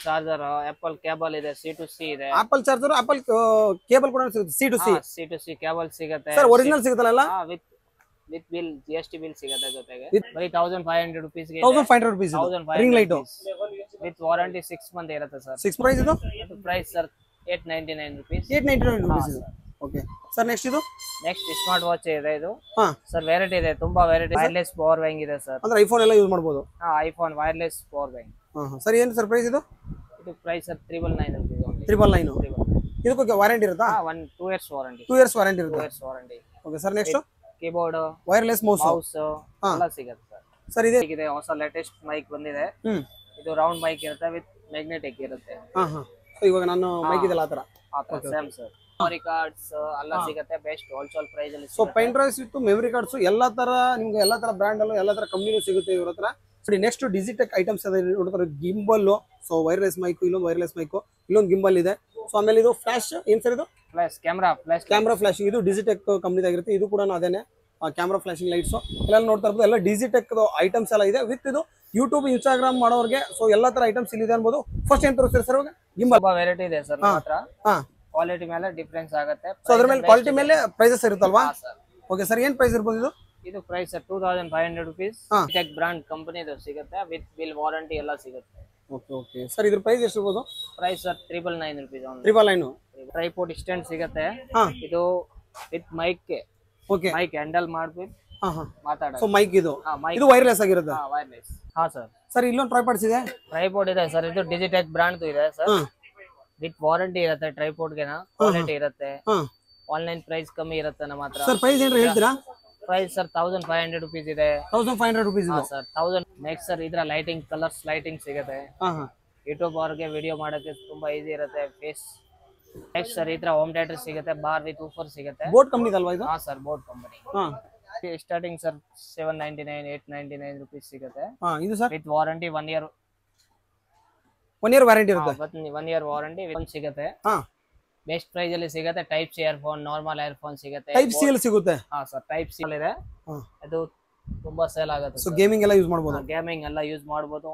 Charger Apple cable ಇದೆ, C2C ಇದೆ. Apple charger, Apple cable ಕೂಡ ಸಿಗುತ್ತೆ, C2C ಕೇಬಲ್ ಸಿಗುತ್ತೆ ಸರ್. ಒರಿಜಿನಲ್ ಸಿಗುತ್ತಲ್ಲ? ವಿತ್ ಬಿಲ್, GST ಬಿಲ್ ಸಿಗುತ್ತೆ ಜೊತೆಗೆ. ಬರೀ 1500 rupees ಗೆ 1500 rupees ring light with warranty 6 month ಇರುತ್ತೆ ಸರ್. 6 ಪ್ರೈಸ್ ಇದು price sir 899 rupees. 899 rupees. Okay sir. Next ಇದು ನೆಕ್ಸ್ಟ್ ಸ್ಮಾರ್ಟ್ ವಾಚ್ ಇದೆ. ಇದು ಸರ್ ವೆರೈಟಿ ಇದೆ, ತುಂಬಾ ವೆರೈಟಿ. ವೈರ್ಲೆಸ್ ಪವರ್ ಬ್ಯಾಂಕ್ ಇದೆ ಸರ್. ಅಂದ್ರೆ ಐಫೋನ್ ಎಲ್ಲ ಯೂಸ್ ಮಾಡಬಹುದು. IPhone wireless power bank. Sir ಏನು ಸರ್ ಪ್ರೈಸ್ ಇದು? ಇದು ಪ್ರೈಸ್ ಸರ್ 999 rupees only. 999. ಇದಕ್ಕೆ ವಾರಂಟಿ ಇರುತ್ತಾ? 2 years ವಾರಂಟಿ. 2 years ವಾರಂಟಿ ಇರುತ್ತೆ. 2 years warranty. Okay sir. Next keyboard, wireless mouse ಎಲ್ಲ ಸಿಗುತ್ತೆ ಸರ್. ಸರ್ ಇದೆ ಹೊಸ ಲೇಟೆಸ್ಟ್ ಮೈಕ್ ಬಂದಿದೆ. ಇದು ರೌಂಡ್ ಮೈಕ್ ಇರುತ್ತೆ ವಿತ್ ಮ್ಯಾಗ್ನೆಟಿಕ್ ಇರುತ್ತೆ. ಸೊ ಇವಾಗ ನಾನು ಮೈಕ್ ಇದೆಲ್ಲ ಆತರ ಸೇಮ್ ಸರ್. ಮೆಮರಿ ಕಾರ್ಡ್ಸ್ ಎಲ್ಲ ಸಿಗುತ್ತೆ ಬೆಸ್ಟ್ ಹೋಲ್ಸೇಲ್ ಪ್ರೈಸ್ ಅಲ್ಲಿ. So pen drives with memory cards ಎಲ್ಲಾ ತರ ನಿಮ್ಗೆ ಎಲ್ಲಾ ತರ ಬ್ರ್ಯಾಂಡ್ ಅಲ್ಲೂ ಎಲ್ಲಾ ತರ ಕಂಪನಿಲೂ ಸಿಗುತ್ತೆ ಇವ್ರ ಹತ್ರ. ನೆಕ್ಸ್ಟ್ ಡಿಜಿಟೆಕ್ ಐಟಮ್ಸ್ ಅದ ನೋಡ್ತಾರೆ. ಗಿಂಬಲ್, ಸೊ ವೈರ್ಲೆಸ್ ಮೈಕ್, ಇಲ್ಲೊಂದು ವೈರ್ಲೆಸ್ ಮೈಕ್, ಇಲ್ಲೊಂದು ಗಿಂಬಲ್ ಇದೆ. ಸೊ ಆಮೇಲೆ ಇದು ಫ್ಲಾಶ್, ಏನ್ ಸರ್ ಇದು? Camera flashing. ಇದು ಡಿಜಿಟೆಕ್ ಕಂಪನಿದಾಗಿರುತ್ತೆ. ಇದು ಕೂಡ ಅದೇನೆ ಕ್ಯಾಮ್ರಾ ಫ್ಲಾಶಿಂಗ್ ಲೈಟ್ಸ್ ಎಲ್ಲ ನೋಡ್ತಾ ಇರ್ಬೋದು. ಎಲ್ಲ ಡಿಜಿಟೆಕ್ ಐಟಮ್ಸ್ ಎಲ್ಲ ಇದೆ ವಿತ್ ಇದು ಯೂಟ್ಯೂಬ್, ಇನ್ಸ್ಟಾಗ್ರಾಮ್ ಮಾಡೋರಿಗೆ. ಸೊ ಎಲ್ಲಾ ತರ ಐಟಮ್ಸ್ ಇಲ್ಲಿ ಇದೆ ಅನ್ಬೋದು. ಫಸ್ಟ್ ಏನ್ ತೋರಿಸ್ತೀರಿ ಸರ್ ಇವಾಗ? ಗಿಂಬಲ್ ವೆರೈಟಿ ಇದೆ ಸರ್ ನಮ್ಮ ಹತ್ರ. ಕ್ವಾಲಿಟಿ ಮೇಲೆ ಡಿಫರೆನ್ಸ್ ಆಗುತ್ತೆ. ಸೊ ಅದ್ರ ಮೇಲೆ ಕ್ವಾಲಿಟಿ ಮೇಲೆ ಪ್ರೈಸಸ್ ಇರುತ್ತಲ್ವಾ? Okay sir. ಏನ್ ಪ್ರೈಸ್ ಇರ್ಬೋದು ಇದು? ಇದು price 2500 rupees. Tech brand company ಇದು ಸಿಗುತ್ತೆ ವಿತ್ ಬಿಲ್ ವಾರಂಟಿ ಎಲ್ಲ ಸಿಗುತ್ತೆ. Okay okay sir. ಇದ್ರ ಪ್ರೈಸ್ ಎಷ್ಟು ಇರ್ಬೋದು? Price sir 999 rupees only. 999. Tripod stand ಸಿಗುತ್ತೆ. ಇದು with mic. Okay. Mic handle ಮಾಡ್ಬಿಟ್ಟು ಮಾತಾಡೋದು. ಸೊ ಮೈಕ್ ಇದು ವೈರ್ಲೆಸ್ ಆಗಿರುತ್ತೆ. ವೈರ್ಲೆಸ್. ಸರ್. ಸರ್ ಇಲ್ಲೊಂದು ಟ್ರೈಪಾಡ್ ಇದೆ. ಟ್ರೈಪೋಡ್ ಇದೆ ಸರ್. ಇದು ಡಿಜಿಟೆಕ್ ಬ್ರಾಂಡ್ ಇದೆ ಸರ್. ವಿತ್ ವಾರಂಟಿ ಇರುತ್ತೆ. ಟ್ರೈಪೋಡ್ ಗೆ ಕ್ವಾಲಿಟಿ ಇರುತ್ತೆ. ಆನ್ಲೈನ್ ಪ್ರೈಸ್ ಕಮ್ಮಿ ಇರುತ್ತೆ ನಮ್ಮ ಹತ್ರ. ಸರ್ ಪ್ರೈಸ್ ಏನ್ರ ಹೇಳ್ತೀರಾ? ಪ್ರೈಸ್ ಸರ್ 1500 rupees ಇದೆ. 1500 rupees ಇದೆ ಸರ್. 1000. ನೆಕ್ಸ್ಟ್ ಸರ್ ಇದ್ರ ಲೈಟಿಂಗ್, ಕಲರ್ಸ್ ಲೈಟಿಂಗ್ ಸಿಗುತ್ತೆ. ಯೂಟ್ಯೂಬ್ ಅವ್ರಿಗೆ ವಿಡಿಯೋ ಮಾಡೋಕೆ ತುಂಬಾ ಈಸಿ ಇರುತ್ತೆ. ಫೇಸ್. ನೆಕ್ಸ್ಟ್ ಸರ್ ಇದ್ರ ಹೋಮ್ ಥಿಯೇಟರ್ ಸಿಗುತ್ತೆ. ಬಾರ್ ವಿತ್ ಊಫರ್ ಸಿಗುತ್ತೆ. ಬೋಟ್ ಕಂಪನಿ ಅಲ್ವಾ ಇದು? Sir Boat company. Starting sir 799 899 rupees ಸಿಗುತ್ತೆ. ಇದು sir with warranty 1 year. 1 year warranty ಇರುತ್ತೆ. 1 year ವಾರಂಟಿ ಸಿಗುತ್ತೆ. ಬೆಸ್ಟ್ ಪ್ರೈಸ್ ಅಲ್ಲಿ ಸಿಗುತ್ತೆ. Type C earphone, normal earphone ಸಿಗುತ್ತೆ. ಟೈಪ್ ಸಿ ಅಲ್ಲಿ ಸಿಗುತ್ತೆ. ಸರ್ ಟೈಪ್ ಸಿ ಇದೆ. ಅದು ತುಂಬಾ ಸೇಲ್ ಆಗುತ್ತೆ. ಸೊ ಗೇಮಿಂಗ್ ಎಲ್ಲ ಯೂಸ್ ಮಾಡಬಹುದು. ಗೇಮಿಂಗ್ ಎಲ್ಲ ಯೂಸ್ ಮಾಡಬಹುದು.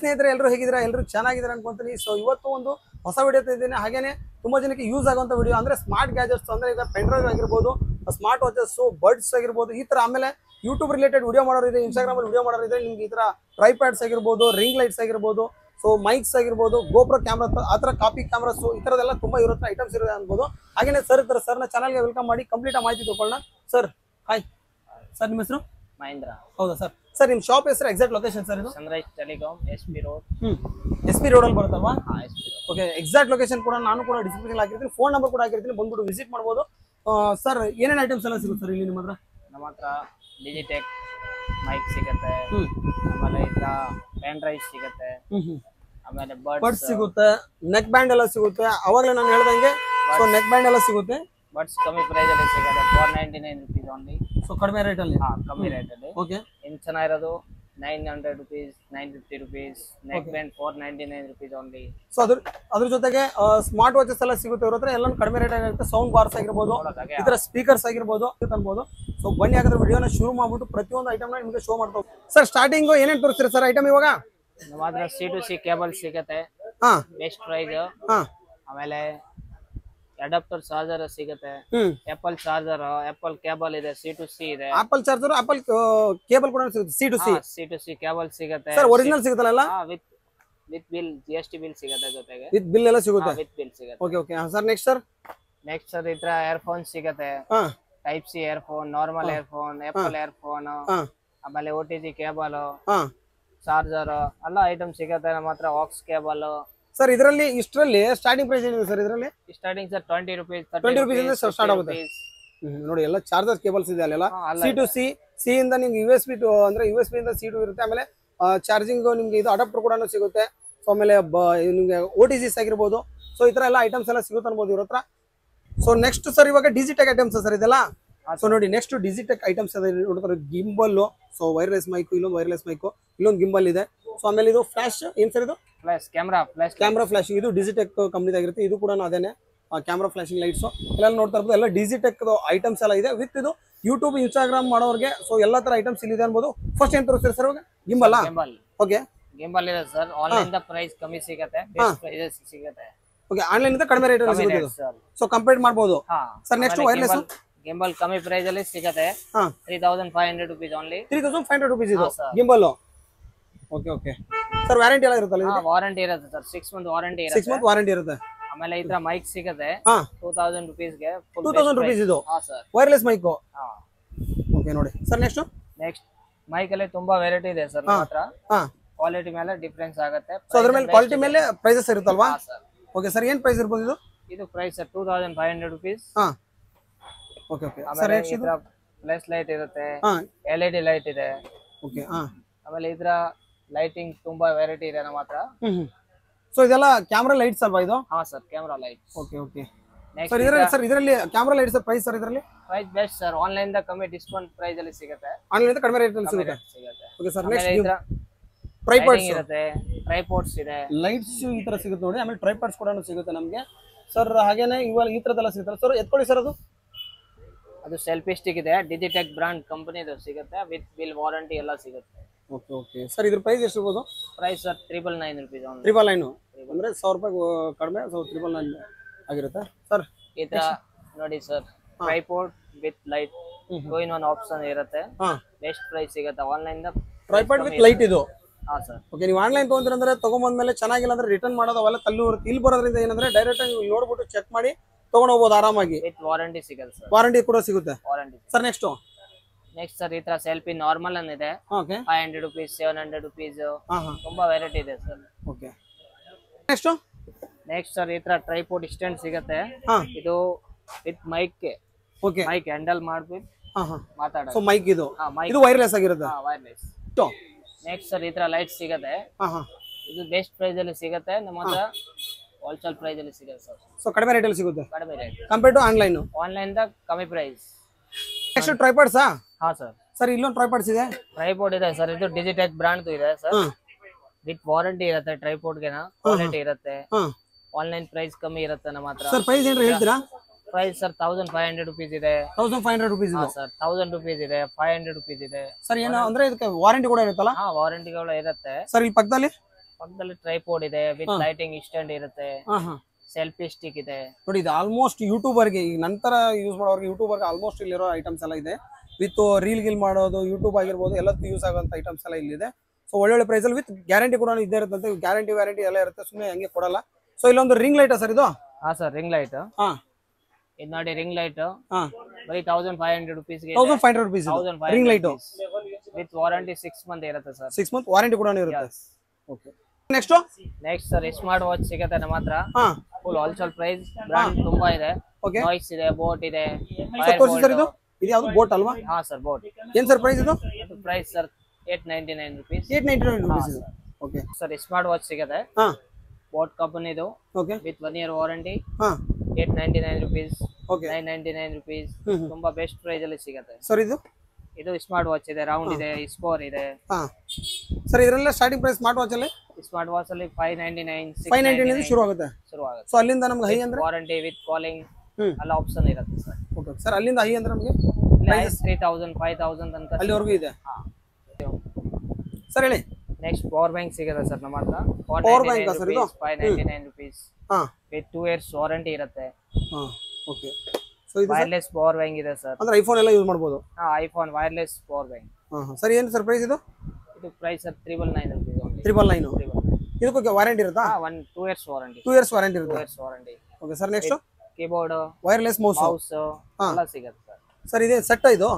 ಸ್ನೇಹಿತರೆ ಎಲ್ಲರೂ ಹೇಗಿದ್ದೀರಾ? ಎಲ್ಲರೂ ಚೆನ್ನಾಗಿದ್ದೀರಾ ಅನ್ಕೊಂತೀನಿ. ಸೊ ಇವತ್ತು ಒಂದು ಹೊಸ ವಿಡಿಯೋ ತಂದಿದ್ದೀನಿ. ಹಾಗೇನೆ ತುಂಬಾ ಜನಕ್ಕೆ ಯೂಸ್ ಆಗುವಂತ ವಿಡಿಯೋ ಅಂದ್ರೆ ಸ್ಮಾರ್ಟ್ ಗ್ಯಾಜೆಟ್ಸ್. ಅಂದ್ರೆ ಈಗ ಪೆನ್ ಡ್ರೈವ್ ಆಗಿರ್ಬೋದು, ಸ್ಮಾರ್ಟ್ ವಾಚಸ್, ಬರ್ಡ್ಸ್ ಆಗಿರ್ಬೋದು, ಈ ತರ. ಆಮೇಲೆ ಯೂಟ್ಯೂಬ್ ರಿಲೇಟೆಡ್ ವಿಡಿಯೋ ಮಾಡೋರು ಇದೆ, ಇನ್ಸ್ಟಾಗ್ರಾಮ್ ಅಲ್ಲಿ ವಿಡಿಯೋ ಮಾಡೋರು ಇದೆ. ನಿಮ್ಗೆ ಈ ತರ ಟ್ರೈಪ್ಯಾಡ್ಸ್ ಆಗಿರ್ಬೋದು, ರಿಂಗ್ ಲೈಟ್ಸ್ ಆಗಿರ್ಬೋದು, ಸೊ ಮೈಕ್ಸ್ ಆಗಿರ್ಬೋದು, ಗೋಪ್ರೋ ಕ್ಯಾಮ್ರಾ, ಆ ತರ ಕಾಪಿ ಕ್ಯಾಮ್ರಾಸ್, ಈ ತರದೆಲ್ಲ ತುಂಬಾ ಇರುತ್ತೆ ಐಟಮ್ಸ್ ಇರುತ್ತೆ ಅನ್ಬೋದು. ಹಾಗೇನೆ ಸರ್ ಇರ್ತಾರೆ. ಸರ್ನ ಚಾನಲ್ಗೆ ವೆಲ್ಕಮ್ ಮಾಡಿ ಕಂಪ್ಲೀಟ್ ಮಾಹಿತಿ ತಗೊಳ್ಳೋಣ. ಸರ್ ಹಾಯ್ ಸರ್, ನಿಮ್ಮ ಹೆಸರು? ಮಹೇಂದ್ರ. ಹೌದಾ ಸರ್? ಸರ್ ನಿಮ್ಮ ಶಾಪ್ ಹೆಸರು, ಎಕ್ಸಾಕ್ಟ್ ಲೊಕೇಶನ್ ಸರ್? ಇದು Sunrise telecom, SP road. SP road ಅಲ್ಲಿ ಬರುತ್ತಲ್ವಾ? SP road. Okay. Exact location ಕೂಡ ನಾನು ಕೂಡ ಡಿಸ್ಕ್ರಿಪ್ಷನ್ ಹಾಕಿರ್ತೀನಿ, ಫೋನ್ ನಂಬರ್ ಕೂಡ ಹಾಕಿರ್ತೀನಿ, ಬಂದ್ಬಿಟ್ಟು ವಿಸಿಟ್ ಮಾಡ್ಬೋದು. ಸರ್ ಏನೇನು ಐಟಮ್ಸ್ ಎಲ್ಲ ಸಿಗುತ್ತೆ ಸರ್ ಇಲ್ಲಿ ನಿಮ್ಮ ಹತ್ರ? ನಮ್ಮ ಹತ್ರ ಡಿಜಿಟೆಕ್ ಮೈಕ್ ಸಿಗುತ್ತೆ. ಆಮೇಲೆ ಇದ್ರ ಪೆನ್ ಡ್ರೈವ್ ಸಿಗುತ್ತೆ. ಆಮೇಲೆ ಬರ್ಡ್ಸ್ ಸಿಗುತ್ತೆ. ನೆಕ್ ಬ್ಯಾಂಡ್ ಎಲ್ಲ ಸಿಗುತ್ತೆ. ಅವಾಗಲೇ ನಾನು ಹೇಳ್ದಂಗೆ ಸೊ ನೆಕ್ ಬ್ಯಾಂಡ್ ಎಲ್ಲ ಸಿಗುತ್ತೆ. ಬರ್ಡ್ಸ್ ಕಮ್ಮಿ ಪ್ರೈಸ್ ಅಲ್ಲಿ ಸಿಗುತ್ತೆ. 499 rupees only. ಸೊ ಕಡಿಮೆ ರೇಟ್ ಅಲ್ಲಿ. ಕಮ್ಮಿ ರೇಟ್ ಅಲ್ಲಿ. ಓಕೆ. ಇನ್ ಚೆನ್ನಾಗಿರೋದು 900 rupees, 950 rupees. Neck band 499 rupees only. So ಅದ್ರ ಜೊತೆಗೆ ಸ್ಮಾರ್ಟ್ ವಾಚಸ್ ಎಲ್ಲ ಸಿಗುತ್ತೆ ಇವ್ರ ಹತ್ರ. ಎಲ್ಲ ಕಡಿಮೆ ರೇಟ್ ಆಗಿರುತ್ತೆ. ಸೌಂಡ್ ಬಾರ್ಸ್ ಆಗಿರ್ಬೋದು, ಈ ತರ ಸ್ಪೀಕರ್ಸ್ ಆಗಿರ್ಬೋದು ಅನ್ಬೋದು. ಸೊ ಬನ್ನಿ ಹಾಗಾದ್ರೆ ವಿಡಿಯೋನ ಶುರು ಮಾಡ್ಬಿಟ್ಟು ಪ್ರತಿಯೊಂದು ಐಟಮ್ ನ ನಿಮಗೆ ಶೋ ಮಾಡ್ತಾ ಹೋಗ್ತೀವಿ. ಸರ್ ಸ್ಟಾರ್ಟಿಂಗ್ ಏನೇನು ತೋರಿಸ್ತೀರಾ ಸರ್ ಐಟಮ್ ಇವಾಗ? ನಮ್ಮ ಹತ್ರ C2C ಕೇಬಲ್ ಸಿಗುತ್ತೆ. Best price. ಆಮೇಲೆ ಅಡಾಪ್ಟರ್ ಚಾರ್ಜರ್ ಸಿಗುತ್ತೆ. ಆಪಲ್ ಚಾರ್ಜರ್, ಆಪಲ್ ಕೇಬಲ್ ಇದೆ, C2C ಇದೆ. ಆಪಲ್ ಚಾರ್ಜರ್, ಆಪಲ್ ಕೇಬಲ್ ಕೂಡ ಸಿಗುತ್ತೆ. C2C ಕೇಬಲ್ ಸಿಗುತ್ತೆ. ಸರ್ ಒರಿಜಿನಲ್ ಸಿಗುತ್ತಲ್ಲ? ವಿತ್ ಬಿಲ್, GST ಬಿಲ್ ಸಿಗುತ್ತೆ ಜೊತೆಗೆ. ವಿತ್ ಬಿಲ್ ಎಲ್ಲ ಸಿಗುತ್ತೆ. ವಿತ್ ಬಿಲ್ ಸಿಗುತ್ತೆ. Okay okay sir. Next sir? Next sir ಇದ್ರ ಇಯರ್ಫೋನ್ ಸಿಗುತ್ತೆ. Type C earphone, normal earphone, apple earphone, ಆಮೇಲೆ OTG ಕೇಬಲ್, ಚಾರ್ಜರ್ ಎಲ್ಲ ಐಟಮ್ ಸಿಗುತ್ತೆ ನಮ್ಮ ಹತ್ರ. Axe cable. ಸರ್ ಇದರಲ್ಲಿ ಇಷ್ಟರಲ್ಲಿ ಸ್ಟಾರ್ಟಿಂಗ್ ಪ್ರೈಸ್ ಏನಿದೆ ಸರ್? ಇದರಲ್ಲಿ ಸ್ಟಾರ್ಟಿಂಗ್ ಸರ್ 20 rupees, 20 rupees ಇಂದ ಸ್ಟಾರ್ಟ್ ಆಗುತ್ತೆ. ನೋಡಿ ಎಲ್ಲ ಚಾರ್ಜರ್ ಕೇಬಲ್ಸ್ ಇದೆ ಅಲ್ಲೆಲ್ಲ. C2C, C ಇಂದ ನಿಮ್ಗೆ USB ಅಂದ್ರೆ USB ಇಂದ C2 ಇರುತ್ತೆ. ಆಮೇಲೆ ಚಾರ್ಜಿಂಗ್ ನಿಮ್ಗೆ ಇದು ಅಡಾಪ್ಟರ್ ಕೂಡ ಸಿಗುತ್ತೆ. ಸೊ ಆಮೇಲೆ ನಿಮ್ಗೆ OTGs ಆಗಿರ್ಬೋದು. ಸೊ ಈ ತರ ಎಲ್ಲ ಐಟಮ್ಸ್ ಎಲ್ಲ ಸಿಗುತ್ತೆ ಅನ್ಬೋದು ಇವ್ರ ಹತ್ರ. ಸೊ ನೆಕ್ಸ್ಟ್ ಸರ್ ಇವಾಗ ಡಿಜಿಟೆಕ್ ಐಟಮ್ಸ್ ಸರ್ ಇದೆಲ್ಲ. ಸೊ ನೋಡಿ ನೆಕ್ಸ್ಟ್ ಡಿಜಿಟೆಕ್ ಐಟಮ್ಸ್ ಅದ ನೋಡ್ತಾರೆ. ಗಿಂಬಲ್, ಸೊ ವೈರ್ಲೆಸ್ ಮೈಕ್, ಇಲ್ಲೊಂದು ವೈರ್ಲೆಸ್ ಮೈಕ್, ಇಲ್ಲೊಂದು ಗಿಂಬಲ್ ಇದೆ. ಸೊ ಆಮೇಲೆ ಇದು ಫ್ಲಾಶ್, ಏನ್ ಸರ್ ಇದು? Camera flashing. ಇದು ಡಿಜಿಟೆಕ್ ಕಂಪನಿದಾಗಿರುತ್ತೆ. ಇದು ಕೂಡ ಅದೇನೆ ಕ್ಯಾಮ್ರಾ ಫ್ಲಾಶಿಂಗ್ ಲೈಟ್ಸ್ ಎಲ್ಲ ನೋಡ್ತಾ ಇರ್ಬೋದು. ಎಲ್ಲ ಡಿಜಿಟೆಕ್ ಐಟಮ್ಸ್ ಎಲ್ಲ ಇದೆ ವಿತ್ ಇದು ಯೂಟ್ಯೂಬ್, ಇನ್ಸ್ಟಾಗ್ರಾಮ್ ಮಾಡೋರಿಗೆ. ಸೊ ಎಲ್ಲಾ ತರ ಐಟಮ್ಸ್ ಇಲ್ಲಿ ಇದೆ ಅನ್ಬೋದು. ಫಸ್ಟ್ ಏನ್ ತೋರಿಸ್ತೀರಿ ಸರ್ ಇವಾಗ? ಗಿಂಬಲ್. ಓಕೆ. ಗಿಂಬಲ್ ಇದೆ ಸರ್, ಆನ್ಲೈನ್ ದ ಪ್ರೈಸ್ ಕಮ್ಮಿ ಸಿಗತ್ತೆ, ಬೆಸ್ಟ್ ಪ್ರೈಸಸ್ ಸಿಗತ್ತೆ. ಓಕೆ, ಆನ್ಲೈನ್ ಇಂದ ಕಡಿಮೆ ರೇಟ್ ಅಲ್ಲಿ ಸಿಗುತ್ತೆ ಸರ್. ಸೊ ಕಂಪೇರ್ ಮಾಡಬಹುದು. ಸರ್ ನೆಕ್ಸ್ಟ್ ವೈರ್ಲೆಸ್ ಗಿಂಬಲ್ ಕಮ್ಮಿ ಪ್ರೈಸ್ ಅಲ್ಲಿ ಸಿಗತ್ತೆ, 3500 rupees ಓನ್ಲಿ. 3500 rupees ಇದು gimbal. Okay okay sir, warranty ಎಲ್ಲ ಇರುತ್ತಲ್ಲ? ವಾರಂಟಿ ಇರುತ್ತೆ ಸರ್, 6 month ವಾರಂಟಿ 6 ಇರುತ್ತೆ. month ವಾರಂಟಿ ಇರುತ್ತೆ. ಆಮೇಲೆ ಇದ್ರ ಮೈಕ್ ಸಿಗತ್ತೆ 2000 rupees ಗೆ. 2000 rupees ಇದು ಸರ್ ವೈರ್ಲೆಸ್ ಮೈಕ್. ಓಕೆ ನೋಡಿ ಸರ್, ನೆಕ್ಸ್ಟ್ ಮೈಕ್ ಅಲ್ಲಿ ತುಂಬಾ ವೆರೈಟಿ ಇದೆ ಸರ್ ನಮ್ಮ ಹತ್ರ. ಕ್ವಾಲಿಟಿ ಮೇಲೆ ಡಿಫರೆನ್ಸ್ ಆಗುತ್ತೆ. ಸೊ ಅದ್ರ ಮೇಲೆ ಕ್ವಾಲಿಟಿ ಮೇಲೆ ಪ್ರೈಸಸ್ ಇರುತ್ತಲ್ವಾ? ಓಕೆ ಸರ್, ಏನ್ ಪ್ರೈಸ್ ಇರಬಹುದು ಇದು? ಇದು price sir 2500 rupees. Okay okay sir, ಆಮೇಲೆ ಇದ್ರ ಫ್ಲಾಶ್ ಲೈಟ್ ಇರುತ್ತೆ, LED ಲೈಟ್ ಇದೆ. ಓಕೆ ಆಮೇಲೆ ಇದ್ರ ಲೈಟಿಂಗ್ ತುಂಬಾ ವೆರೈಟಿ ಇದೆ ನಮ್ಮ ಹತ್ರ. ಸೊ ಇದೆಲ್ಲ ಕ್ಯಾಮೆರಾ ಲೈಟ್ಸ್ ಅಲ್ವಾ ಇದು? Sir camera light. Okay okay sir, ಇದರಲ್ಲಿ ಕ್ಯಾಮೆರಾ ಲೈಟ್ಸ್ ಪ್ರೈಸ್ ಸರ್ ಇದರಲ್ಲಿ? ಪ್ರೈಸ್ ಬೆಸ್ಟ್ ಸರ್, ಆನ್ಲೈನ್ ದ ಕಮ್ಮಿ ಡಿಸ್ಕೌಂಟ್ ಪ್ರೈಸ್ ಅಲ್ಲಿ ಸಿಗುತ್ತೆ. ಆನ್ಲೈನ್ ಇಂದ ಕಡಿಮೆ ರೇಟ್ ಅಲ್ಲಿ ಸಿಗುತ್ತೆ. ಓಕೆ ಸರ್, ನೆಕ್ಸ್ಟ್ ಇದ್ರ ಟ್ರೈಪಾಡ್ಸ್ ಇರುತ್ತೆ, ಟ್ರೈಪಾಡ್ಸ್ ಇದೆ, ಲೈಟ್ಸ್ ಈ ತರ ಸಿಗುತ್ತೆ ನೋಡಿ. ಆಮೇಲೆ ಟ್ರೈಪಾಡ್ಸ್ ಕೂಡ ಸಿಗುತ್ತೆ ನಮಗೆ ಸರ್. ಹಾಗೇನೆ ಇವಾಗ ಈ ತರದೆಲ್ಲ ಸಿಗುತ್ತೆ ಸರ್. ಎತ್ಕೊಳ್ಳಿ ಸರ್, ಅದು ಸೆಲ್ಫಿ ಸ್ಟಿಕ್ ಇದೆ, ಡಿಜಿಟೆಕ್ ಬ್ರಾಂಡ್ ಕಂಪನಿದು ಸಿಗುತ್ತೆ, ವಿತ್ ಬಿಲ್ ವಾರಂಟಿ ಎಲ್ಲ ಸಿಗುತ್ತೆ. ಓಕೆ ಓಕೆ ಸರ್, ಇದ್ರ ಪ್ರೈಸ್ ಎಷ್ಟು ಇರ್ಬೋದು? Price sir 999 rupees. 999 ಅಂದ್ರೆ 1000 ರೂಪಾಯಿ ಕಡಿಮೆ. ಸೊ 999 ಆಗಿರುತ್ತೆ ಸರ್. ಇದ ನೋಡಿ sir, tripod with light, 2-in-1 option ಇರುತ್ತೆ. ಬೆಸ್ಟ್ ಪ್ರೈಸ್ ಸಿಗುತ್ತೆ online the. Tripod with light ಇದು? ಸರ್. ಓಕೆ, ನೀವು ಆನ್ಲೈನ್ ತಗೊಂಡ್ರೆ ತಗೊಂಬಂದ್ಮೇಲೆ ಚೆನ್ನಾಗಿಲ್ಲ ಅಂದ್ರೆ ರಿಟರ್ನ್ ಮಾಡೋದು ಅವೆಲ್ಲ ತಲ್ಲು ಇರುತ್ತೆ. ಇಲ್ಲಿ ಬರೋದ್ರಿಂದ ಏನಂದ್ರೆ ಡೈರೆಕ್ಟ್ ಆಗಿ ನೀವು ನೋಡ್ಬಿಟ್ಟು ಚೆಕ್ ಮಾಡಿ ತಗೊಂಡ್ ಹೋಗ್ಬೋದು ಆರಾಮಾಗಿ. ವಿತ್ ವಾರಂಟಿ ಸಿಗುತ್ತೆ ಸರ್. ವಾರಂಟಿ ಕೂಡ ಸಿಗುತ್ತೆ. Warranty sir. ನೆಕ್ಸ್ಟ್ ಸರ್, ಈ ತರ ಸೆಲ್ಫಿ ನಾರ್ಮಲ್ ಅನ್ನಿದೆ, 500 rupees, 700 rupees, ತುಂಬಾ ವೆರೈಟಿ ಇದೆ ಸರ್. ಓಕೆ, ನೆಕ್ಸ್ಟ್ ಸರ್, ಈ ತರ ಟ್ರೈಪಾಡ್ ಸ್ಟ್ಯಾಂಡ್ ಸಿಗುತ್ತೆ. ಇದು with mic. Okay, mic handle ಮಾಡ್ಬಿಟ್ಟು ಮಾತಾಡೋದು. ಸೊ ಮೈಕ್ ಇದು ವೈರ್ಲೆಸ್ ಆಗಿರುತ್ತೆ. ವೈರ್ಲೆಸ್. ನೆಕ್ಸ್ಟ್ ಸರ್, ಈ ತರ ಲೈಟ್ ಸಿಗುತ್ತೆ. ಇದು ಬೆಸ್ಟ್ ಪ್ರೈಸ್ ಅಲ್ಲಿ ಸಿಗುತ್ತೆ ನಮ್ಮ ಹತ್ರ, ಹೋಲ್ಸೇಲ್ ಪ್ರೈಸ್ ಅಲ್ಲಿ ಸಿಗುತ್ತೆ ಸರ್. ಸೊ ಕಡಿಮೆ ರೇಟ್ ಅಲ್ಲಿ ಸಿಗುತ್ತೆ, ಕಡಿಮೆ rate compare to online. Online ದ ಕಮ್ಮಿ price. Next tripods. Sir. Sir, ಇಲ್ಲೊಂದು ಟ್ರೈಪಾಡ್ಸ್ ಇದೆ. ಟ್ರೈಪಾಡ್ ಇದೆ ಸರ್, ಇದು ಡಿಜಿಟೆಕ್ ಬ್ರಾಂಡ್ ಇದೆ ಸರ್. ವಿತ್ ವಾರಂಟಿ ಇರುತ್ತೆ, ಟ್ರೈಪಾಡ್ ಗೆ ಕ್ವಾಲಿಟಿ ಇರುತ್ತೆ. ಆನ್ಲೈನ್ ಪ್ರೈಸ್ ಕಮ್ಮಿ ಇರುತ್ತೆ ನಮ್ಮ ಹತ್ರ. ಸರ್, ಪ್ರೈಸ್ ಏನಾದ್ರು ಹೇಳ್ತೀರಾ? ಪ್ರೈಸ್ ಸರ್ 1500 rupees ಇದೆ. 1500 rupees ಇದೆ ಸರ್. 1000 rupees ಇದೆ, 500 rupees ಇದೆ ಸರ್. ಏನು ಅಂದ್ರೆ ಇದಕ್ಕೆ ವಾರಂಟಿ ಕೂಡ ಇರುತ್ತಲ್ಲ? ವಾರಂಟಿಗಳು ಇರುತ್ತೆ ಸರ್. ಇಲ್ಲಿ ಪಕ್ಕದಲ್ಲಿ ಟ್ರೈಪಾಡ್ ಇದೆ, ವಿತ್ ಲೈಟಿಂಗ್ ಸ್ಟ್ಯಾಂಡ್ ಇರುತ್ತೆ, ಸೆಲ್ಫಿ ಸ್ಟಿಕ್ ಇದೆ ನೋಡಿ. ಇದು ಆಲ್ಮೋಸ್ಟ್ ಯೂಟ್ಯೂಬರ್ಗೆ, ಈಗ ನಂತರ ಯೂಸ್ ಮಾಡೋರಿಗೆ ಯೂಟ್ಯೂಬರ್ಗೆ ಆಲ್ಮೋಸ್ಟ್ ಇಲ್ಲಿರೋ ಐಟಮ್ಸ್ ಎಲ್ಲ ಇದೆ. ವಿತ್ ರೀಲ್ ಗಿಲ್ ಮಾಡೋದು, ಯೂಟ್ಯೂಬ್ ಆಗಿರ್ಬೋದು, ಎಲ್ಲದಕ್ಕೂ ಯೂಸ್ ಆಗುವಂತ ಐಟಮ್ಸ್ ಎಲ್ಲ ಇಲ್ಲಿದೆ. ಸೊ ಒಳ್ಳೊಳ್ಳೆ ಪ್ರೈಸ್ ಅಲ್ಲಿ ವಿತ್ ಗ್ಯಾರಂಟಿ ಕೂಡ ಇದ್ದೇ ಇರುತ್ತೆ. ಗ್ಯಾರಂಟಿ ವ್ಯಾರಂಟಿ ಎಲ್ಲ ಇರುತ್ತೆ, ಸುಮ್ಮನೆ ಹಂಗೆ ಕೊಡಲ್ಲ. ಸೊ ಇಲ್ಲೊಂದು ರಿಂಗ್ ಲೈಟ್ ಸರ್ ಇದು? Sir, ring light. ಇದು ನೋಡಿ, ರಿಂಗ್ ಲೈಟ್ ಬರೀ 1500 rupees ಗೆ. 1500 rupees ring light with warranty 6 month ಇರುತ್ತೆ ಸರ್. 6 month ವಾರಂಟಿ ಕೂಡ ಇರುತ್ತೆ. Okay, next sir, smart watch ಸಿಗುತ್ತೆ ನಮ್ಮ ಹತ್ರ. ಫುಲ್ ಹೋಲ್ಸೇಲ್ ಪ್ರೈಸ್, ಬ್ರಾಂಡ್ ತುಂಬಾ ಇದೆ. ನಾಯ್ಸ್ ಇದೆ, ಬೋಟ್ ಇದೆ. ಸರ್, ಇದು ಯಾವುದು ಬೋಟ್ ಅಲ್ವಾ? Sir, Boat. ಏನ್ ಸರ್ ಪ್ರೈಸ್ ಇದು? Price sir 899 rupees. 899 rupees. Okay sir, smart watch ಸಿಗುತ್ತೆ. ಬೋಟ್ ಕಂಪನಿದು, with 1 year warranty. 899 rupees, 999 rupees. ತುಂಬಾ ಬೆಸ್ಟ್ ಪ್ರೈಸ್ ಅಲ್ಲಿ ಸಿಗುತ್ತೆ ಸರ್. ಇದು ಸ್ಮಾರ್ಟ್ ವಾಚ್ ಇದೆ, ರೌಂಡ್ ಇದೆ, ಸ್ಕೋರ್ ಇದೆ. ಸರ್, ಇದರೆಲ್ಲ ಸ್ಟಾರ್ಟಿಂಗ್ ಪ್ರೈಸ್ ಸ್ಮಾರ್ಟ್ ವಾಚ್ ಅಲ್ಲಿ? ಸ್ಮಾರ್ಟ್ ವಾಚ್ ಅಲ್ಲಿ 599, 599 ಶುರು ಆಗುತ್ತೆ. ಸೊ ಅಲ್ಲಿಂದ ನಮಗೆ ಹೈ ಅಂದ್ರೆ ವಾರಂಟಿ ವಿತ್ ಕಾಲಿಂಗ್ ಎಲ್ಲ ಆಪ್ಷನ್ ಇರುತ್ತೆ ಸರ್. ಓಕೆ ಸರ್, ಅಲ್ಲಿಂದ ಹೈ ಅಂದ್ರೆ ನಮಗೆ 3000, 5000 ತನಕ ಅಲ್ಲಿವರೆಗೂ ಇದೆ ಸರ್. ಹೇಳಿ. ನೆಕ್ಸ್ಟ್ ಪವರ್ ಬ್ಯಾಂಕ್ ಸಿಗುತ್ತೆ ಸರ್ ನಮ್ಮ ಹತ್ರ. ಪವರ್ ಬ್ಯಾಂಕ್ ಸರ್ ಇದು? 599 rupees ವಿತ್ 2 years ವಾರಂಟಿ ಇರುತ್ತೆ. ಓಕೆ, ಸೊ ಇದು ವೈರ್ಲೆಸ್ ಪವರ್ ಬ್ಯಾಂಕ್ ಇದೆ ಸರ್. ಅಂದ್ರೆ ಐಫೋನ್ ಎಲ್ಲ ಯೂಸ್ ಮಾಡಬಹುದು? IPhone wireless power bank. Sir, ಏನು ಸರ್ ಪ್ರೈಸ್ ಇದು? ಇದು ಪ್ರೈಸ್ ಸರ್ 999 rupees ಓನ್ಲಿ. 999. ಇದಕ್ಕೆ ವಾರಂಟಿ ಇರುತ್ತಾ? 2 years ವಾರಂಟಿ. 2 years ವಾರಂಟಿ ಇರುತ್ತೆ. 2 years warranty. Okay sir. Next keyboard, wireless mouse ಎಲ್ಲ ಸಿಗುತ್ತೆ ಸರ್. ಸರ್, ಇದೆ ಸೆಟ್ ಇದು?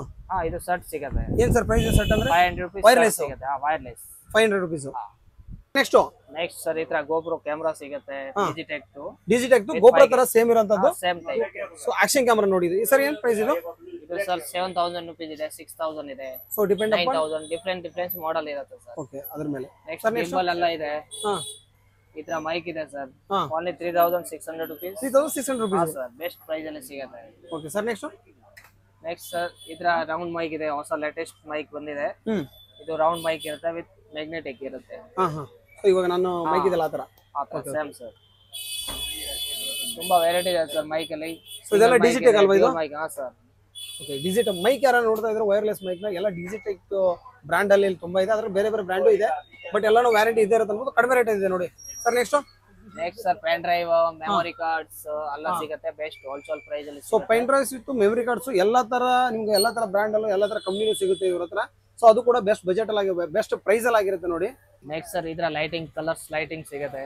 ಇದು ಸೆಟ್ ಸಿಗುತ್ತೆ. ಏನು ಸರ್ ಪ್ರೈಸ್ ಸೆಟ್ ಅಂದ್ರೆ? 500 rupees ವೈರ್ಲೆಸ್ ಸಿಗುತ್ತೆ. Wireless 500 rupees. ನೆಕ್ಸ್ಟ್ ಸರ್, ಈ ತರ ಗೋಪ್ರೋ ಕ್ಯಾಮೆರಾ ಸಿಗುತ್ತೆ, ಡಿಜಿಟೆಕ್ ಗೋಪ್ರೋ ತರ ಸೇಮ್ ಇರೋಂತದ್ದು. Same type. So action camera ನೋಡಿ. ಸರ್, ಏನು ಪ್ರೈಸ್ ಇದು? ಇದು ಸರ್ 7000 rupees ಇದೆ, 6000 ಇದೆ. So depend upon 9000 different model ಇರುತ್ತೆ ಸರ್. ಓಕೆ, ಅದರ ಮೇಲೆ. ನೆಕ್ಸ್ಟ್ ಗಿಂಬಲ್ ಎಲ್ಲ ಇದೆ. ಈ ತರ ಮೈಕ್ ಇದೆ sir, only 3600 rupees. 3600 rupees sir, best price ಅಲ್ಲಿ ಸಿಗುತ್ತೆ. Okay sir. ನೆಕ್ಸ್ಟ್ ಸರ್, ಈ ತರ ರೌಂಡ್ ಮೈಕ್ ಇದೆ, ಹೊಸ ಲೇಟೆಸ್ಟ್ ಮೈಕ್ ಬಂದಿದೆ. ಇದು ರೌಂಡ್ ಮೈಕ್ ಇರುತ್ತೆ, ವಿತ್ ಮ್ಯಾಗ್ನೆಟಿಕ್ ಇರುತ್ತೆ. ಸೊ ಇವಾಗ ನಾನು ಮೈಕ್ ಇದೆಲ್ಲ ಆ ತರ ಸೇಮ್ ಸರ್. ತುಂಬಾ ವೆರೈಟಿ ಇದೆ ಸರ್ ಮೈಕ್ ಅಲ್ಲಿ. ಸೊ ಇದೆಲ್ಲ ಡಿಜಿಟೆಕ್ ಅಲ್ವಾ ಇದು? Mic. Sir. Okay, Digitek mic ಯಾರು ನೋಡ್ತಾ ಇದ್ರೆ ವೈರ್ಲೆಸ್ ಮೈಕ್ ನ ಎಲ್ಲ ಡಿಜಿಟೆಕ್ ಬ್ರ್ಯಾಂಡ್ ಅಲ್ಲಿ ತುಂಬಾ ಇದೆ, ಅದ್ರ ಬೇರೆ ಬೇರೆ ಬ್ರ್ಯಾಂಡು ಇದೆ, ಬಟ್ ಎಲ್ಲಾನು ವ್ಯಾರಂಟಿ ಇದ್ದೇ ಇರುತ್ತೆ ಅನ್ಬೋದು. ಕಡಿಮೆ ರೇಟ್ ಇದೆ ನೋಡಿ sir. Next sir pen drive, memory cards ಎಲ್ಲ ಸಿಗುತ್ತೆ ಬೆಸ್ಟ್ ಹೋಲ್ಸೇಲ್ ಪ್ರೈಸ್ ಅಲ್ಲಿ. ಸೊ ಪೆನ್ ಡ್ರೈವ್ಸ್ ಇತ್ತು, ಮೆಮೊರಿ ಕಾರ್ಡ್ಸ್ ಎಲ್ಲಾ ತರ ನಿಮ್ಗೆ ಎಲ್ಲಾ ತರ ಬ್ರ್ಯಾಂಡ್ ಅಲ್ಲೂ ಎಲ್ಲಾ ತರ ಕಂಪ್ನಿನೂ ಸಿಗುತ್ತೆ ಇವ್ರ ಹತ್ರ. ಸೊ ಅದು ಕೂಡ ಬೆಸ್ಟ್ ಬಜೆಟ್ ಅಲ್ಲಿ ಬೆಸ್ಟ್ ಪ್ರೈಸ್ ಅಲ್ಲಿ ಆಗಿರುತ್ತೆ ನೋಡಿ. ನೆಕ್ಸ್ಟ್ ಸರ್ ಇದ್ರ ಲೈಟಿಂಗ್ ಕಲರ್ಸ್ ಲೈಟಿಂಗ್ ಸಿಗುತ್ತೆ.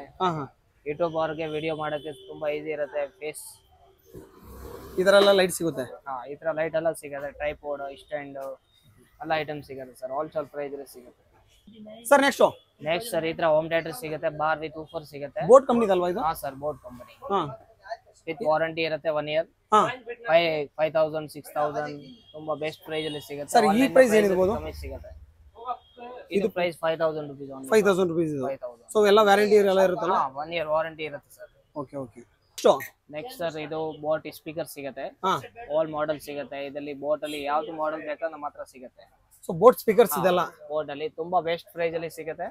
ಯೂಟ್ಯೂಬ್ ಅವ್ರಿಗೆ ವಿಡಿಯೋ ಮಾಡೋಕೆ ತುಂಬಾ ಈಸಿ ಇರುತ್ತೆ. ಫೇಸ್ ಇದರೆಲ್ಲ ಲೈಟ್ ಸಿಗುತ್ತೆ. ಈ ತರ ಲೈಟ್ ಎಲ್ಲ ಸಿಗುತ್ತೆ. ಟ್ರೈಪೋಡ್, ಸ್ಟ್ಯಾಂಡ್ ಎಲ್ಲ ಐಟಮ್ ಸಿಗುತ್ತೆ ಸರ್. ಹೋಲ್ಸೇಲ್ ಪ್ರೈಸ್ ಅಲ್ಲಿ ಸಿಗುತ್ತೆ ಸರ್. ನೆಕ್ಸ್ಟ್ ಸರ್ ಈ ತರ ಹೋಮ್ ಥಿಯೇಟರ್ ಸಿಗುತ್ತೆ. ಬಾರ್ ವಿತ್ ಊಫರ್ ಸಿಗುತ್ತೆ. ಬೋಟ್ ಕಂಪನಿ ಅಲ್ವಾ ಇದು? Sir Boat company. With warranty ಇರುತ್ತೆ 1 year. 5,000 6,000 ತುಂಬಾ ಬೆಸ್ಟ್ ಪ್ರೈಸ್ ಅಲ್ಲಿ ಸಿಗುತ್ತೆ ಸರ್. ಈ ಪ್ರೈಸ್ ಏನಿರಬಹುದು? ಸಿಗುತ್ತೆ. ಇದು ಪ್ರೈಸ್ 5,000 rupees. 5,000 rupees ಇದು. ಸೊ ಎಲ್ಲ ವ್ಯಾರಂಟಿ ಎಲ್ಲ ಇರುತ್ತಲ್ಲ? 1 year ವಾರಂಟಿ ಇರುತ್ತೆ ಸರ್. ಓಕೆ. ನೆಕ್ಸ್ಟ್ ಸರ್ ಇದು ಬೋಟ್ ಸ್ಪೀಕರ್ ಸಿಗುತ್ತೆ. ಆಲ್ ಮಾಡೆಲ್ ಸಿಗುತ್ತೆ ಇದರಲ್ಲಿ. ಬೋಟ್ ಅಲ್ಲಿ ಯಾವ್ದು ಮಾಡೆಲ್ ಬೇಕೋ ನಮ್ಮ ಹತ್ರ ಸಿಗುತ್ತೆ. ಸೊ ಬೋಟ್ ಸ್ಪೀಕರ್ಸ್ ಇದೆಲ್ಲ ಬೋಟ್ ಅಲ್ಲಿ ತುಂಬಾ ಬೆಸ್ಟ್ ಪ್ರೈಸ್ ಅಲ್ಲಿ ಸಿಗುತ್ತೆ.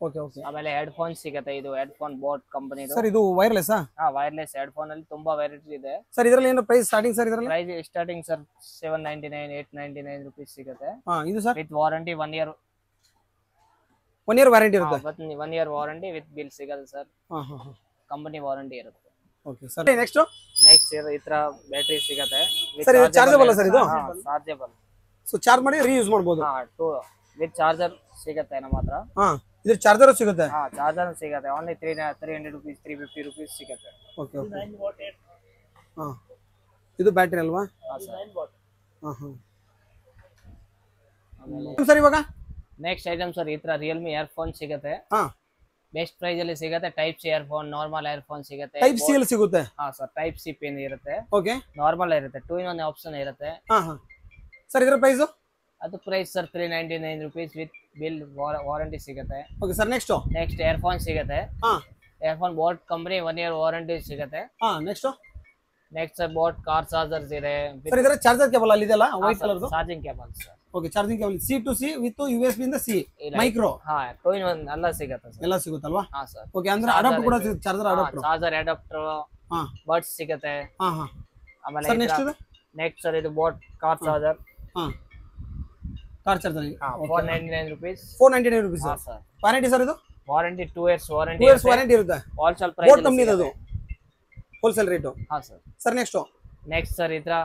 ಓಕೆ. ಆಮೇಲೆ ಹೆಡ್ಫೋನ್ ಸಿಗುತ್ತೆ. ಇದು ಹೆಡ್ಫೋನ್ ಬೋಟ್ ಕಂಪನಿ ಸರ್. ಇದು ವೈರ್ಲೆಸ್? ವೈರ್ಲೆಸ್ ಹೆಡ್ಫೋನ್ ಅಲ್ಲಿ ತುಂಬಾ ವೆರೈಟಿ ಇದೆ ಸರ್. ಇದರಲ್ಲಿ ಏನು ಪ್ರೈಸ್ ಸ್ಟಾರ್ಟಿಂಗ್ ಸರ್? ಇದರಲ್ಲಿ ಪ್ರೈಸ್ ಸ್ಟಾರ್ಟಿಂಗ್ ಸರ್ 799 899 rupees ಸಿಗುತ್ತೆ. ಇದು sir with warranty 1 year. 1 year warranty ಇರುತ್ತೆ. 1 year ವಾರಂಟಿ ವಿತ್ ಬಿಲ್ ಸಿಗುತ್ತೆ ಸರ್. ಕಂಪನಿ ವಾರಂಟಿ ಇರುತ್ತೆ. Okay sir. ನೆಕ್ಸ್ಟ್ ಈ ತರ ಬ್ಯಾಟರಿ ಸಿಗುತ್ತೆ ಸರ್. ಇದು ಚಾರ್ಜಬಲ್ ಸರ್? ಇದು ಚಾರ್ಜಬಲ್. ಸೊ ಚಾರ್ಜ್ ಮಾಡಿ ರೀಯೂಸ್ ಮಾಡಬಹುದು. ವಿತ್ ಚಾರ್ಜರ್ ಸಿಗುತ್ತೆ ನಮ್ಮ ಹತ್ರ. ಇದು ಚಾರ್ಜರ್ ಸಿಗುತ್ತೆ? ಚಾರ್ಜರ್ ಸಿಗುತ್ತೆ. ಓನ್ಲಿ 300 rupees 350 rupees ಸಿಗುತ್ತೆ. ಓಕೆ. ಇದು ಬ್ಯಾಟರಿ ಅಲ್ವಾ? ಸರ್ ಇವಾಗ ನೆಕ್ಸ್ಟ್ ಐಟಮ್ ಸರ್ ಈ ತರ ರಿಯಲ್ಮಿ ಇಯರ್ಫೋನ್ ಸಿಗುತ್ತೆ. ಬೆಸ್ಟ್ ಪ್ರೈಸ್ ಅಲ್ಲಿ ಸಿಗುತ್ತೆ. Type C earphone, normal earphone ಸಿಗುತ್ತೆ. ಟೈಪ್ ಸಿ ಅಲ್ಲಿ ಸಿಗುತ್ತೆ? ಸರ್ ಟೈಪ್ ಸಿ ಪಿನ್ ಇರುತ್ತೆ. ಓಕೆ. ನಾರ್ಮಲ್ ಇರುತ್ತೆ. 2-in-1 ಆಪ್ಷನ್ ಇರುತ್ತೆ. ಸರ್ ಇದರ ಪ್ರೈಸ್? ಅದು price sir 399 rupees with bill warranty ಸಿಗುತ್ತೆ. Okay sir. ನೆಕ್ಸ್ಟ್ ಇಯರ್ಫೋನ್ ಸಿಗುತ್ತೆ. Earphone boAt company 1 year warranty ಸಿಗುತ್ತೆ. Next sir boAt car chargers ಇದೆ. ಸರ್ ಇದರ ಚಾರ್ಜರ್ ಕೇಬಲ್ ಅಲ್ಲಿ ಇದೆಲ್ಲ white colour charging cable sir. Okay. Charging cable C to C with USB ಇಂದ C micro 2-in-1 ಎಲ್ಲ ಸಿಗುತ್ತೆ sir. ಎಲ್ಲ ಸಿಗುತ್ತಲ್ವಾ? ಸರ್. ಓಕೆ. ಅಂದ್ರೆ ಅಡಾಪ್ಟರ್ ಕೂಡ ಚಾರ್ಜರ್ ಅಡಾಪ್ಟರ್ ಬಡ್ಸ್ ಸಿಗುತ್ತೆ. ಆಮೇಲೆ ನೆಕ್ಸ್ಟ್ ಸರ್ ಇದು boAt car charger. Car charger 499 rupees. 499 rupees sir. Warranty sir? ಇದು warranty 2 years warranty. 2 years warranty ಇರುತ್ತೆ. ಹೋಲ್ಸೇಲ್ ಪ್ರೈಸ್ ಬೋಟ್ ಕಂಪನಿ ಅದು wholesale rate. Sir. Sir next sir ಈ ತರ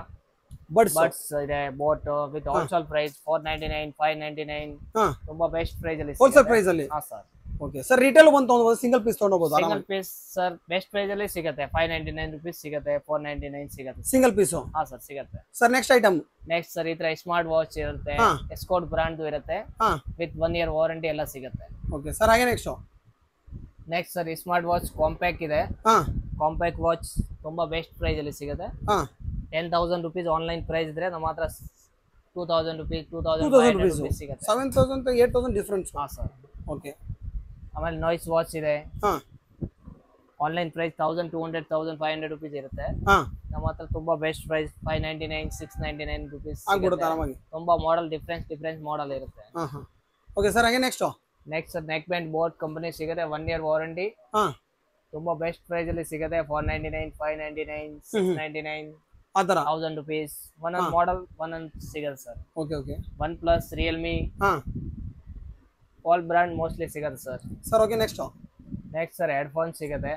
buds ಇದೆ boat with wholesale price 499 599 ತುಂಬಾ best price ಅಲ್ಲಿ wholesale price ಅಲ್ಲಿ. Sir. Okay sir. Retail ಬಂದು ತಗೊಳ್ಳಬಹುದು, ಸಿಂಗಲ್ ಪೀಸ್ ತಗೊಳ್ಳಬಹುದು? Single piece sir best price ಅಲ್ಲಿ ಸಿಗುತ್ತೆ. 599 rupees ಸಿಗುತ್ತೆ. 499 ಸಿಗುತ್ತೆ ಸಿಂಗಲ್ ಪೀಸ್. ಸರ್ ಸಿಗುತ್ತೆ. Sir next item. Next sir ಈ ತರ ಸ್ಮಾರ್ಟ್ ವಾಚ್ ಇರುತ್ತೆ. ಎಸ್ಕೋರ್ಟ್ ಬ್ರಾಂಡ್ ಇರುತ್ತೆ. ವಿತ್ 1 year ವಾರಂಟಿ ಎಲ್ಲ ಸಿಗುತ್ತೆ. Okay sir. ಹಾಗೆ next sir smart watch compact ಇದೆ. ಕಾಂಪ್ಯಾಕ್ಟ್ ವಾಚ್ ತುಂಬಾ ಬೆಸ್ಟ್ ಪ್ರೈಸ್ ಅಲ್ಲಿ ಸಿಗುತ್ತೆ. 10,000 rupees ಆನ್ಲೈನ್ ಪ್ರೈಸ್ ಇದ್ರೆ ನಮ್ಮ ಹತ್ರ 2,000 rupees 2,500 rupees ಸಿಗುತ್ತೆ. 7,000 to 8,000 ಡಿಫರೆನ್ಸ್. ಸರ್. ಓಕೆ. ಆಮೇಲೆ ನಾಯ್ಸ್ ವಾಚ್ ಇದೆ. ಆನ್ಲೈನ್ ಪ್ರೈಸ್ 1,200 1,500 rupees ಇರುತ್ತೆ. ನಮ್ಮ ಹತ್ರ ತುಂಬಾ ಬೆಸ್ಟ್ ಪ್ರೈಸ್ 599 699 rupees ಆಗ್ಬಿಡುತ್ತೆ ಆರಾಮಾಗಿ. ತುಂಬಾ ಮಾಡೆಲ್ ಡಿಫರೆನ್ಸ್ ಮಾಡೆಲ್ ಇರುತ್ತೆ. Okay sir. ಹಾಗೆ next sir neck band boAt company ಸಿಗುತ್ತೆ. 1 year ವಾರಂಟಿ. ತುಂಬಾ ಬೆಸ್ಟ್ ಪ್ರೈಸ್ ಅಲ್ಲಿ ಸಿಗುತ್ತೆ. 499 599 699 ಆತರ 1,000 rupees. ಒಂದೊಂದು ಮಾಡೆಲ್ ಒಂದೊಂದು ಸಿಗುತ್ತೆ sir. Okay. OnePlus, Realme all brand mostly ಸಿಗುತ್ತೆ sir. Okay. Next sir headphone ಸಿಗುತ್ತೆ.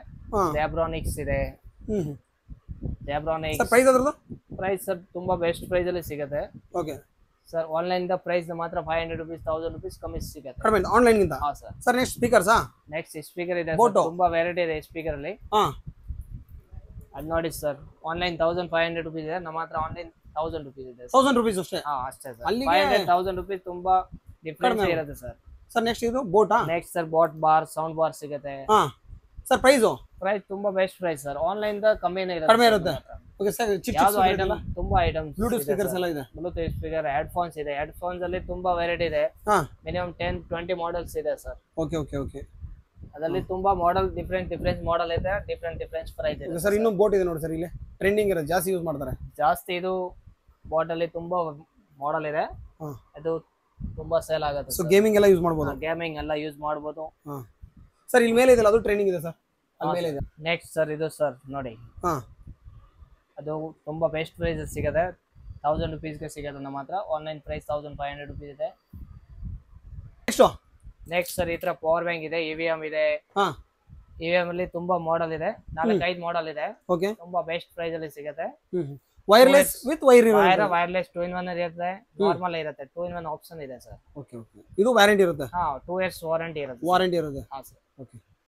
Zebronics ಇದೆ. Zebronics ಸರ್ ಪ್ರೈಸ್ ಅದರದ್ದು? ಪ್ರೈಸ್ ಸರ್ ತುಂಬಾ ಬೆಸ್ಟ್ ಪ್ರೈಸ್ ಅಲ್ಲಿ ಸಿಗುತ್ತೆ. Okay sir. ಆನ್ಲೈನ್ ದ ಪ್ರೈಸ್ ಮಾತ್ರ 500 rupees 1,000 rupees ಕಮ್ಮಿ ಸಿಗುತ್ತೆ. ಕಡಿಮೆ ಆನ್ಲೈನ್ ಗಿಂತ? ಸರ್. Next speakers? ಸ್ಪೀಕರ್ ಇದೆ. ತುಂಬಾ ವೆರೈಟಿ ಇದೆ ಸ್ಪೀಕರ್ ಅಲ್ಲಿ. ಅದು ನೋಡಿ ಸರ್. ಆನ್ಲೈನ್ 1,500 rupees ಇದೆ. ನಮ್ಮ ಹತ್ರ ಆನ್ಲೈನ್ 1,000 rupees ಇದೆ. 1,000 rupees ಅಷ್ಟೇ? ಅಷ್ಟೇ ಸರ್. 500 rupees ತುಂಬಾ ಡಿಫರೆನ್ಸ್ ಇರುತ್ತೆ ಸರ್. ಸರ್ ನೆಕ್ಸ್ಟ್ ಇದು ಬೋಟಾ? Sir boAt bar sound bar ಸಿಗುತ್ತೆ. ಸರ್ ಪ್ರೈಸ್ ತುಂಬಾ ಬೆಸ್ಟ್ ಪ್ರೈಸ್ ಸರ್. ಆನ್ಲೈನ್ ದ ಕಡಿಮೆ ಇರುತ್ತೆ. Okay sir. ಯಾವುದು ಐಟಮ್ ತುಂಬಾ ಐಟಮ್ಸ್ ಬ್ಲೂಟೂತ್ ಸ್ಪೀಕರ್ಸ್ ಎಲ್ಲ ಇದೆ. ಬ್ಲೂಟೂತ್ ಸ್ಪೀಕರ್, ಹೆಡ್ಫೋನ್ಸ್ ಇದೆ. ಹೆಡ್ಫೋನ್ಸ್ ಅಲ್ಲಿ ತುಂಬಾ ವೆರೈಟಿ ಇದೆ. ಮಿನಿಮಮ್ 10-20 ಮಾಡೆಲ್ಸ್ ಇದೆ ಸರ್. ಓಕೆ. ಅದರಲ್ಲಿ ತುಂಬಾ ಮಾಡೆಲ್ ಡಿಫರೆಂಟ್ ಮಾಡೆಲ್ ಇದೆ. ಡಿಫರೆಂಟ್ ಪ್ರೈಸ್ ಇದೆ ಸರ್. ಇನ್ನೊಂದು ಬೋಟ್ ಇದೆ ನೋಡಿ ಸರ್. ಇಲ್ಲಿ ಟ್ರೆಂಡಿಂಗ್ ಇರೋದು ಜಾಸ್ತಿ ಯೂಸ್ ಮಾಡ್ತಾರೆ. ಇದು ಬೋಟ್ ಅಲ್ಲಿ ತುಂಬಾ ಮಾಡೆಲ್ ಇದೆ. ಅದು ತುಂಬಾ ಸೇಲ್ ಆಗುತ್ತೆ. ಸೊ ಗೇಮಿಂಗ್ ಎಲ್ಲ ಯೂಸ್ ಮಾಡಬಹುದು? ಗೇಮಿಂಗ್ ಎಲ್ಲ ಯೂಸ್ ಮಾಡಬಹುದು ಸರ್. ಇಲ್ಲಿ ಮೇಲೆ ಇದೆಲ್ಲ ಅದು ಟ್ರೆಂಡಿಂಗ್ ಇದೆ ಸರ್. ಅಲ್ಲಿ ಮೇಲೆ ಇದೆ. ನೆಕ್ಸ್ಟ್ ಸರ್ ಇದು ಸರ್ ನೋಡಿ. ಅದು ತುಂಬಾ ಬೆಸ್ಟ್ ಪ್ರೈಸ್ ಸಿಗುತ್ತೆ. 1000 ರುಪೀಸ್ಗೆ ಸಿಗುತ್ತೆ ನಮ್ಮ ಹತ್ರ. ಆನ್ಲೈನ್ ಪ್ರೈಸ್ 1500 ರುಪೀಸ್ ಇದೆ. ನೆಕ್ಸ್ಟ್ ಸರ್ ಈ ತರ ಪವರ್ ಬ್ಯಾಂಕ್ ಇದೆ, EVM ಇದೆ. EVM ಅಲ್ಲಿ ತುಂಬಾ ಮಾಡೆಲ್ ಇದೆ, 4-5 ಮಾಡೆಲ್ ಇದೆ. ತುಂಬಾ ಬೆಸ್ಟ್ ಪ್ರೈಸ್ ಅಲ್ಲಿ ಸಿಗುತ್ತೆ. ವೈರ್ಲೆಸ್ ವಿತ್ ವೈರ್ಲೆಸ್ 2-in-1 ಇರುತ್ತೆ, ನಾರ್ಮಲ್ ಇರುತ್ತೆ. 2-in-1 ಆಪ್ಷನ್ ಇದೆ ಸರ್. ಇದು ವ್ಯಾರಂಟಿ ಇರುತ್ತೆ. 2 years ವಾರಂಟಿ ಇರುತ್ತೆ. ಹಾ ಸರ್.